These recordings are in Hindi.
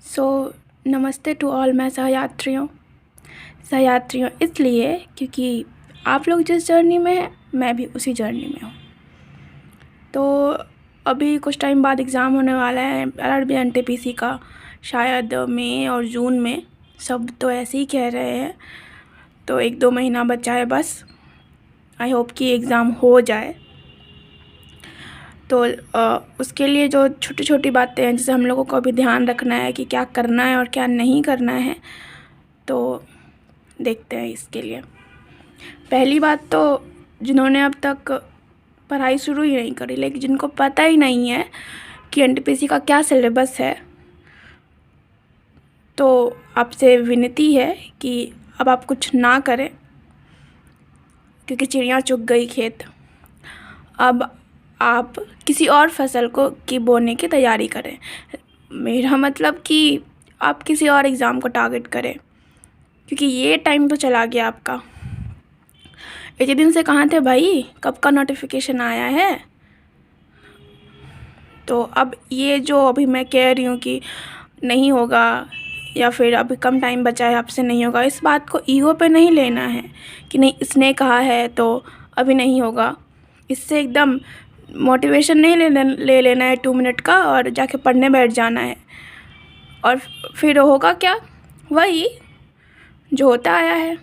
सो नमस्ते टू ऑल माय सहयात्रियों इसलिए क्योंकि आप लोग जिस जर्नी में हैं मैं भी उसी जर्नी में हूँ। तो अभी कुछ टाइम बाद एग्ज़ाम होने वाला है LRB NTPC का, शायद मई और जून में। सब तो ऐसे ही कह रहे हैं, तो 1-2 महीना बचा है बस। आई होप कि एग्ज़ाम हो जाए। तो उसके लिए जो छोटी छोटी बातें हैं जिसे हम लोगों को अभी ध्यान रखना है कि क्या करना है और क्या नहीं करना है, तो देखते हैं इसके लिए। पहली बात तो जिन्होंने अब तक पढ़ाई शुरू ही नहीं करी, लेकिन जिनको पता ही नहीं है कि NTPC का क्या सिलेबस है, तो आपसे विनती है कि अब आप कुछ ना करें, क्योंकि चिड़िया चुग गई खेत। अब आप किसी और फसल की बोने की तैयारी करें। मेरा मतलब कि आप किसी और एग्ज़ाम को टारगेट करें, क्योंकि ये टाइम तो चला गया आपका। इतने दिन से कहाँ थे भाई, कब का नोटिफिकेशन आया है? तो अब ये जो अभी मैं कह रही हूँ कि नहीं होगा या फिर अभी कम टाइम बचा है, आपसे नहीं होगा, इस बात को ईगो पे नहीं लेना है कि नहीं इसने कहा है तो अभी नहीं होगा। इससे एकदम मोटिवेशन नहीं ले लेना है 2 मिनट का और जाके पढ़ने बैठ जाना है। और फिर होगा क्या, वही जो होता आया है।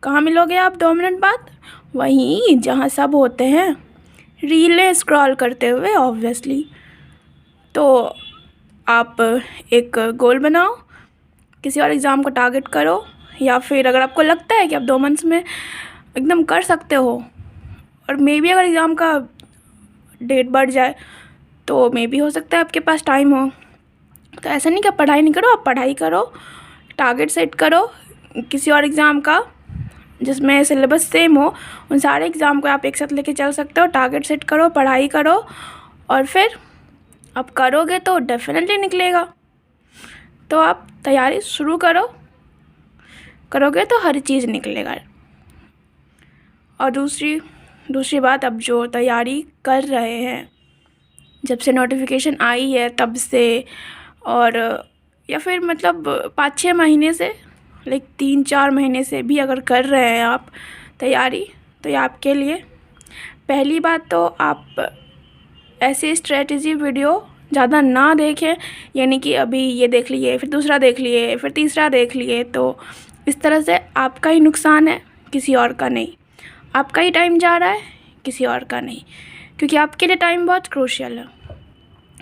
कहाँ मिलोगे आप 2 मिनट बाद? वहीं जहाँ सब होते हैं, रीलें स्क्रॉल करते हुए ऑब्वियसली। तो आप एक गोल बनाओ, किसी और एग्ज़ाम को टारगेट करो, या फिर अगर आपको लगता है कि आप 2 मंथ्स में एकदम कर सकते हो, और मे बी अगर एग्ज़ाम का डेट बढ़ जाए तो मे बी हो सकता है आपके पास टाइम हो। तो ऐसा नहीं कि आप पढ़ाई नहीं करो, आप पढ़ाई करो, टारगेट सेट करो किसी और एग्ज़ाम का जिसमें सिलेबस सेम हो। उन सारे एग्ज़ाम को आप एक साथ लेके चल सकते हो। टारगेट सेट करो, पढ़ाई करो, और फिर आप करोगे तो डेफिनेटली निकलेगा। तो आप तैयारी शुरू करोगे तो हर चीज़ निकलेगा। और दूसरी बात, अब जो तैयारी कर रहे हैं जब से नोटिफिकेशन आई है तब से, और या फिर मतलब 5-6 महीने से, लाइक 3-4 महीने से भी अगर कर रहे हैं आप तैयारी, तो ये आपके लिए। पहली बात तो आप ऐसी स्ट्रेटजी वीडियो ज़्यादा ना देखें, यानी कि अभी ये देख लिए, फिर दूसरा देख लिए, फिर तीसरा देख लिए, तो इस तरह से आपका ही नुकसान है, किसी और का नहीं। आपका ही टाइम जा रहा है, किसी और का नहीं, क्योंकि आपके लिए टाइम बहुत क्रूशियल है।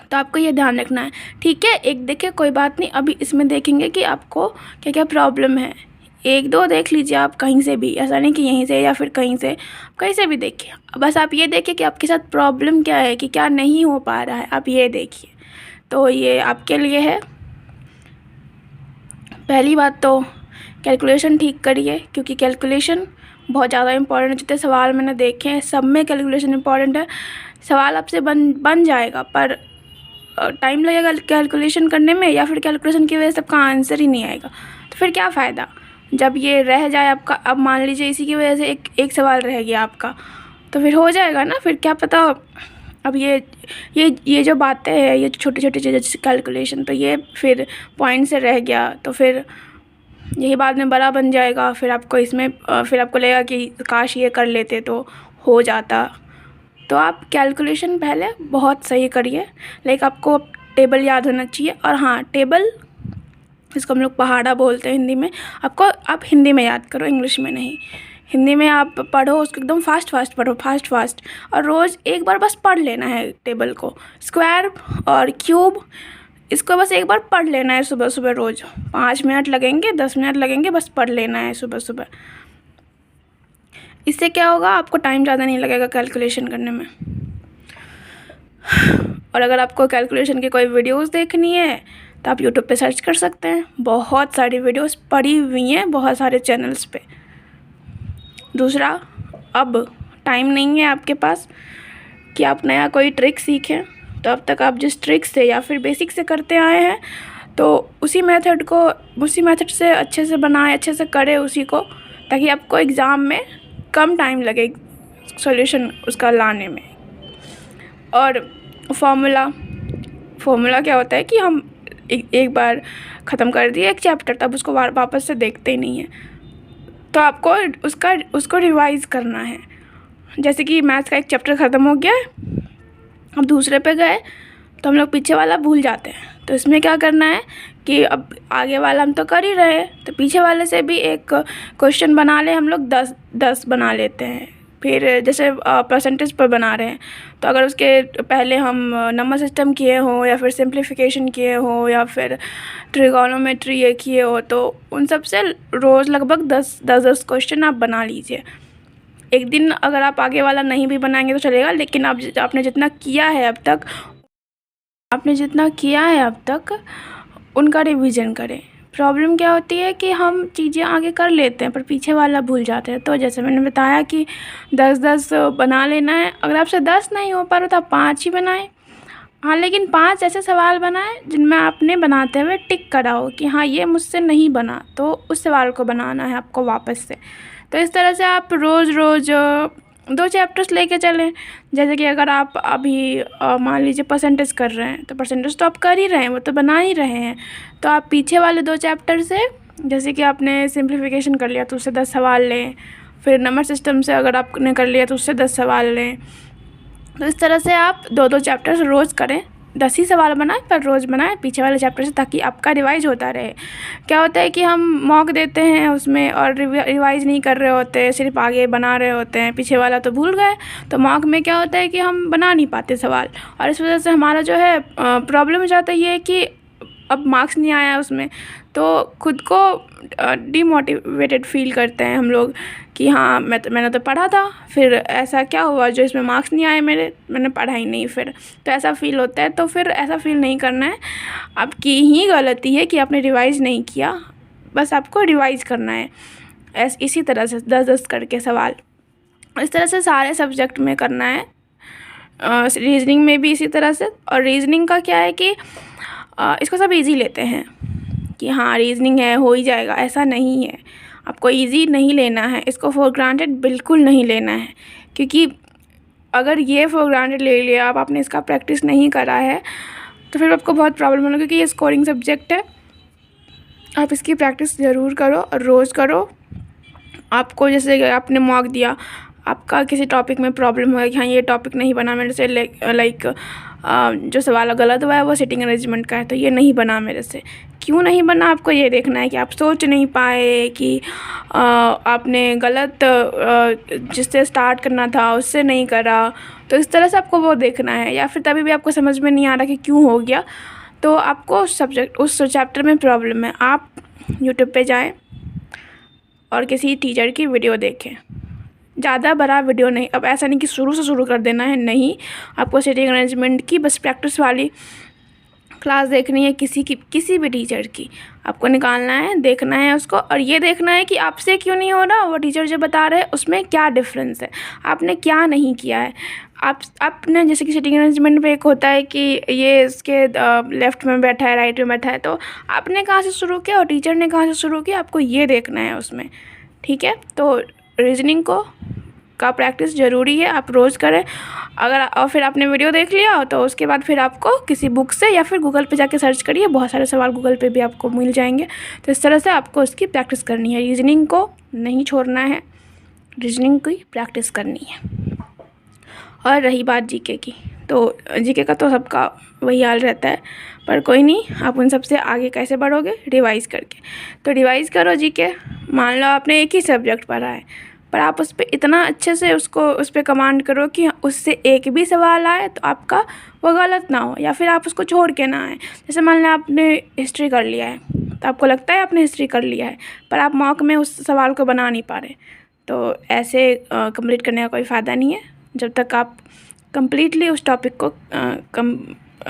तो आपको ये ध्यान रखना है। ठीक है, एक देखे कोई बात नहीं, अभी इसमें देखेंगे कि आपको क्या क्या प्रॉब्लम है। 1-2 देख लीजिए आप कहीं से भी, ऐसा नहीं कि यहीं से या फिर कहीं से भी देखिए। बस आप ये देखिए कि आपके साथ प्रॉब्लम क्या है, कि क्या नहीं हो पा रहा है, आप ये देखिए। तो ये आपके लिए है। पहली बात तो कैलकुलेशन ठीक करिए, क्योंकि कैलकुलेशन बहुत ज़्यादा इंपॉर्टेंट है। जितने सवाल मैंने देखे हैं सब में कैलकुलेशन इंपॉर्टेंट है। सवाल आपसे बन जाएगा, पर टाइम लगेगा कैलकुलेशन करने में, या फिर कैलकुलेशन की वजह से आपका आंसर ही नहीं आएगा। तो फिर क्या फ़ायदा जब ये रह जाए आपका। अब मान लीजिए इसी की वजह से एक सवाल रह गया आपका, तो फिर हो जाएगा ना, फिर क्या पता। अब ये जो बातें हैं, ये छोटी छोटी चीज़ें कैलकुलेशन, तो ये फिर पॉइंट से रह गया, तो फिर यही बाद में बड़ा बन जाएगा। फिर आपको फिर आपको लगेगा कि काश ये कर लेते तो हो जाता। तो आप कैलकुलेशन पहले बहुत सही करिए। लाइक आपको टेबल याद होना चाहिए। और हाँ, टेबल, इसको हम लोग पहाड़ा बोलते हैं हिंदी में। आप हिंदी में याद करो, इंग्लिश में नहीं। हिंदी में आप पढ़ो उसको, एकदम फास्ट पढ़ो, फास्ट। और रोज़ एक बार बस पढ़ लेना है टेबल को, स्क्वायर और क्यूब, इसको बस एक बार पढ़ लेना है सुबह सुबह रोज़। 5 मिनट लगेंगे, 10 मिनट लगेंगे, बस पढ़ लेना है सुबह सुबह। इससे क्या होगा, आपको टाइम ज़्यादा नहीं लगेगा कैलकुलेशन करने में। और अगर आपको कैलकुलेशन की कोई वीडियोस देखनी है तो आप यूट्यूब पे सर्च कर सकते हैं, बहुत सारी वीडियोस पड़ी हुई हैं बहुत सारे चैनल्स पे। दूसरा, अब टाइम नहीं है आपके पास कि आप नया कोई ट्रिक सीखें। तो अब तक आप जिस ट्रिक से या फिर बेसिक से करते आए हैं, तो उसी मेथड से अच्छे से बनाएं, अच्छे से करें उसी को, ताकि आपको एग्ज़ाम में कम टाइम लगे सॉल्यूशन उसका लाने में। और फॉर्मूला क्या होता है कि हम एक बार ख़त्म कर दिया एक चैप्टर, तब उसको वापस से देखते ही नहीं है। तो आपको उसको रिवाइज़ करना है। जैसे कि मैथ्स का एक चैप्टर ख़त्म हो गया है, अब दूसरे पे गए तो हम लोग पीछे वाला भूल जाते हैं। तो इसमें क्या करना है कि अब आगे वाला हम तो कर ही रहे हैं, तो पीछे वाले से भी एक क्वेश्चन बना ले हम लोग, 10 बना लेते हैं। फिर जैसे परसेंटेज पर बना रहे हैं, तो अगर उसके पहले हम नंबर सिस्टम किए हो या फिर सिंप्लीफिकेशन किए हो या फिर ट्रिगोनोमेट्री ये किए हो, तो उन सब से रोज़ लगभग 10 क्वेश्चन आप बना लीजिए। एक दिन अगर आप आगे वाला नहीं भी बनाएंगे तो चलेगा, लेकिन आपने जितना किया है अब तक उनका रिवीजन करें। प्रॉब्लम क्या होती है कि हम चीज़ें आगे कर लेते हैं पर पीछे वाला भूल जाते हैं। तो जैसे मैंने बताया कि 10 बना लेना है। अगर आपसे 10 नहीं हो पा रहा तो आप 5 ही बनाएं। हाँ, लेकिन 5 ऐसे सवाल बनाएं जिनमें आपने बनाते हुए टिक करा हो कि हाँ ये मुझसे नहीं बना, तो उस सवाल को बनाना है आपको वापस से। तो इस तरह से आप रोज़ 2 चैप्टर्स लेके चलें। जैसे कि अगर आप अभी मान लीजिए परसेंटेज कर रहे हैं, तो परसेंटेज तो आप कर ही रहे हैं, वो तो बना ही रहे हैं। तो आप पीछे वाले 2 चैप्टर से, जैसे कि आपने सिंप्लीफिकेशन कर लिया तो उससे 10 सवाल लें, फिर नंबर सिस्टम से अगर आपने कर लिया तो उससे 10 सवाल लें। तो इस तरह से आप 2 चैप्टर्स रोज़ करें। 10 ही सवाल बनाएं पर रोज़ बनाएं पीछे वाले चैप्टर से, ताकि आपका रिवाइज़ होता रहे। क्या होता है कि हम मॉक देते हैं उसमें और रिवाइज़ नहीं कर रहे होते, सिर्फ आगे बना रहे होते हैं, पीछे वाला तो भूल गए। तो मॉक में क्या होता है कि हम बना नहीं पाते सवाल, और इस वजह से हमारा जो है प्रॉब्लम हो जाता है ये कि अब मार्क्स नहीं आया उसमें, तो खुद को डीमोटिवेटेड फील करते हैं हम लोग कि हाँ मैंने तो पढ़ा था, फिर ऐसा क्या हुआ जो इसमें मार्क्स नहीं आए मैंने पढ़ा ही नहीं फिर, तो ऐसा फील होता है। तो फिर ऐसा फील नहीं करना है, आपकी ही गलती है कि आपने रिवाइज़ नहीं किया, बस आपको रिवाइज़ करना है। इसी तरह से 10 करके सवाल इस तरह से सारे सब्जेक्ट में करना है। रीजनिंग में भी इसी तरह से। और रीजनिंग का क्या है कि इसको सब इजी लेते हैं कि हाँ रीजनिंग है हो ही जाएगा, ऐसा नहीं है। आपको इजी नहीं लेना है, इसको फॉर ग्रांटेड बिल्कुल नहीं लेना है, क्योंकि अगर ये फॉर ग्रांटेड ले लिया आपने इसका प्रैक्टिस नहीं करा है तो फिर आपको बहुत प्रॉब्लम होगा, क्योंकि ये स्कोरिंग सब्जेक्ट है। आप इसकी प्रैक्टिस ज़रूर करो और रोज़ करो। आपको जैसे आपने मॉक दिया, आपका किसी टॉपिक में प्रॉब्लम हुआ कि हाँ ये टॉपिक नहीं बना मेरे से, लाइक जो सवाल गलत हुआ है वो सिटिंग अरेंजमेंट का है, तो ये नहीं बना मेरे से। क्यों नहीं बना आपको ये देखना है कि आप सोच नहीं पाए कि आपने गलत जिससे स्टार्ट करना था उससे नहीं करा, तो इस तरह से आपको वो देखना है। या फिर तभी भी आपको समझ में नहीं आ रहा कि क्यों हो गया, तो आपको उस चैप्टर में प्रॉब्लम है, आप यूट्यूब पे जाएँ और किसी टीचर की वीडियो देखें। ज़्यादा बड़ा वीडियो नहीं, अब ऐसा नहीं कि शुरू से शुरू कर देना है, नहीं, आपको सिटिंग अरेंजमेंट की बस प्रैक्टिस वाली क्लास देखनी है, किसी भी टीचर की आपको निकालना है, देखना है उसको, और ये देखना है कि आपसे क्यों नहीं हो रहा, वो टीचर जो बता रहे हैं उसमें क्या डिफरेंस है, आपने क्या नहीं किया है। आपने जैसे कि सिटिंग अरेंजमेंट पे एक होता है कि ये इसके लेफ़्ट में बैठा है, राइट में बैठा है, तो आपने कहाँ से शुरू किया और टीचर ने कहाँ से शुरू किया, आपको ये देखना है उसमें, ठीक है। तो रीजनिंग का प्रैक्टिस ज़रूरी है, आप रोज़ करें। और फिर आपने वीडियो देख लिया तो उसके बाद फिर आपको किसी बुक से या फिर गूगल पे जाके सर्च करिए, बहुत सारे सवाल गूगल पे भी आपको मिल जाएंगे। तो इस तरह से आपको उसकी प्रैक्टिस करनी है, रीजनिंग को नहीं छोड़ना है, रीजनिंग की प्रैक्टिस करनी है। और रही बात जीके की, तो जीके का तो सबका वही हाल रहता है, पर कोई नहीं, आप उन सबसे आगे कैसे बढ़ोगे, रिवाइज़ करके। तो रिवाइज़ करो जीके। मान लो आपने एक ही सब्जेक्ट पढ़ा है, पर आप उस पर इतना अच्छे से उस पर कमांड करो कि उससे एक भी सवाल आए तो आपका वो गलत ना हो, या फिर आप उसको छोड़ के ना आए। जैसे मान लें आपने हिस्ट्री कर लिया है, तो आपको लगता है आपने हिस्ट्री कर लिया है, पर आप मॉक में उस सवाल को बना नहीं पा रहे, तो ऐसे कंप्लीट करने का कोई फ़ायदा नहीं है। जब तक आप कम्प्लीटली उस टॉपिक को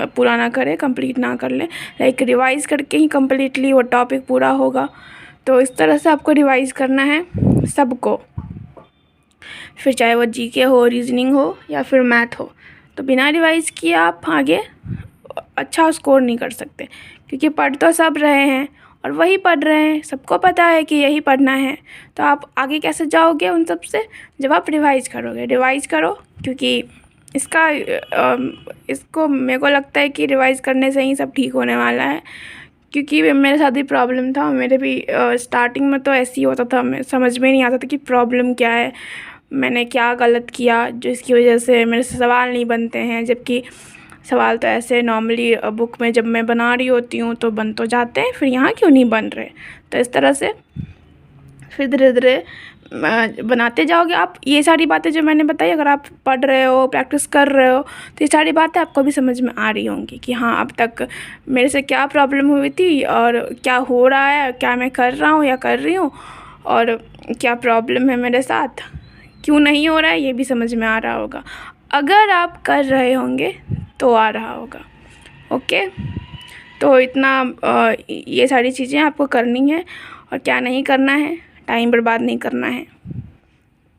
पूरा ना करें, कंप्लीट ना कर लें, लाइक रिवाइज़ करके ही कम्प्लीटली वो टॉपिक पूरा होगा। तो इस तरह से आपको रिवाइज़ करना है सबको, फिर चाहे वो जीके हो, रीजनिंग हो या फिर मैथ हो। तो बिना रिवाइज़ किए आप आगे अच्छा स्कोर नहीं कर सकते, क्योंकि पढ़ तो सब रहे हैं और वही पढ़ रहे हैं, सबको पता है कि यही पढ़ना है, तो आप आगे कैसे जाओगे उन सब से, जब आप रिवाइज़ करोगे। रिवाइज़ करो, क्योंकि इसका इसको मेरे को लगता है कि रिवाइज़ करने से ही सब ठीक होने वाला है, क्योंकि मेरे साथ भी प्रॉब्लम था। मेरे भी स्टार्टिंग में तो ऐसे ही होता था, मैं समझ में नहीं आता था कि प्रॉब्लम क्या है, मैंने क्या गलत किया जो इसकी वजह से मेरे से सवाल नहीं बनते हैं। जबकि सवाल तो ऐसे नॉर्मली बुक में जब मैं बना रही होती हूँ तो बन तो जाते हैं, फिर यहाँ क्यों नहीं बन रहे। तो इस तरह से फिर धीरे धीरे बनाते जाओगे आप। ये सारी बातें जो मैंने बताई, अगर आप पढ़ रहे हो, प्रैक्टिस कर रहे हो, तो ये सारी बातें आपको भी समझ में आ रही होंगी कि हाँ, अब तक मेरे से क्या प्रॉब्लम हुई थी और क्या हो रहा है, क्या मैं कर रहा हूँ या कर रही हूँ, और क्या प्रॉब्लम है मेरे साथ, क्यों नहीं हो रहा है, ये भी समझ में आ रहा होगा। अगर आप कर रहे होंगे तो आ रहा होगा। ओके, तो इतना ये सारी चीज़ें आपको करनी है, और क्या नहीं करना है, टाइम बर्बाद नहीं करना है।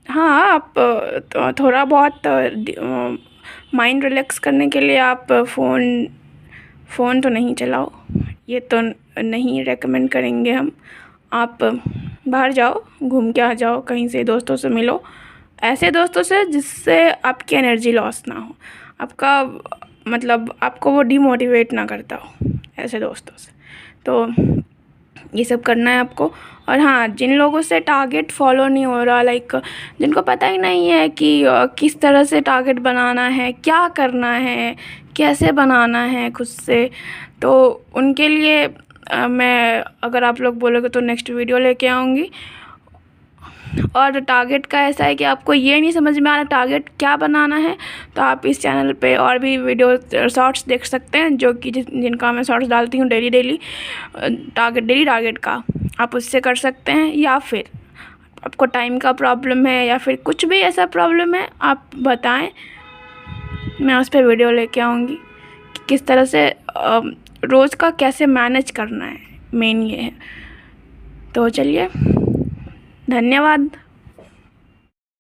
हाँ, आप थोड़ा बहुत माइंड रिलैक्स करने के लिए आप फ़ोन तो नहीं चलाओ, ये तो नहीं रेकमेंड करेंगे हम। आप बाहर जाओ, घूम के आ जाओ, कहीं से दोस्तों से मिलो, ऐसे दोस्तों से जिससे आपकी एनर्जी लॉस ना हो, आपका मतलब आपको वो डिमोटिवेट ना करता हो, ऐसे दोस्तों से। तो ये सब करना है आपको। और हाँ, जिन लोगों से टारगेट फॉलो नहीं हो रहा, लाइक जिनको पता ही नहीं है कि किस तरह से टारगेट बनाना है, क्या करना है, कैसे बनाना है खुद से, तो उनके लिए मैं, अगर आप लोग बोलोगे तो नेक्स्ट वीडियो लेके आऊँगी। और टारगेट का ऐसा है कि आपको ये नहीं समझ में आ रहा टारगेट क्या बनाना है, तो आप इस चैनल पे और भी वीडियो शॉर्ट्स देख सकते हैं, जो कि जिनका मैं शॉर्ट्स डालती हूँ डेली टारगेट का, आप उससे कर सकते हैं। या फिर आपको टाइम का प्रॉब्लम है या फिर कुछ भी ऐसा प्रॉब्लम है, आप बताएं, मैं उस पर वीडियो लेके आऊँगी कि किस तरह से रोज़ का कैसे मैनेज करना है, मेन ये है। तो चलिए, धन्यवाद।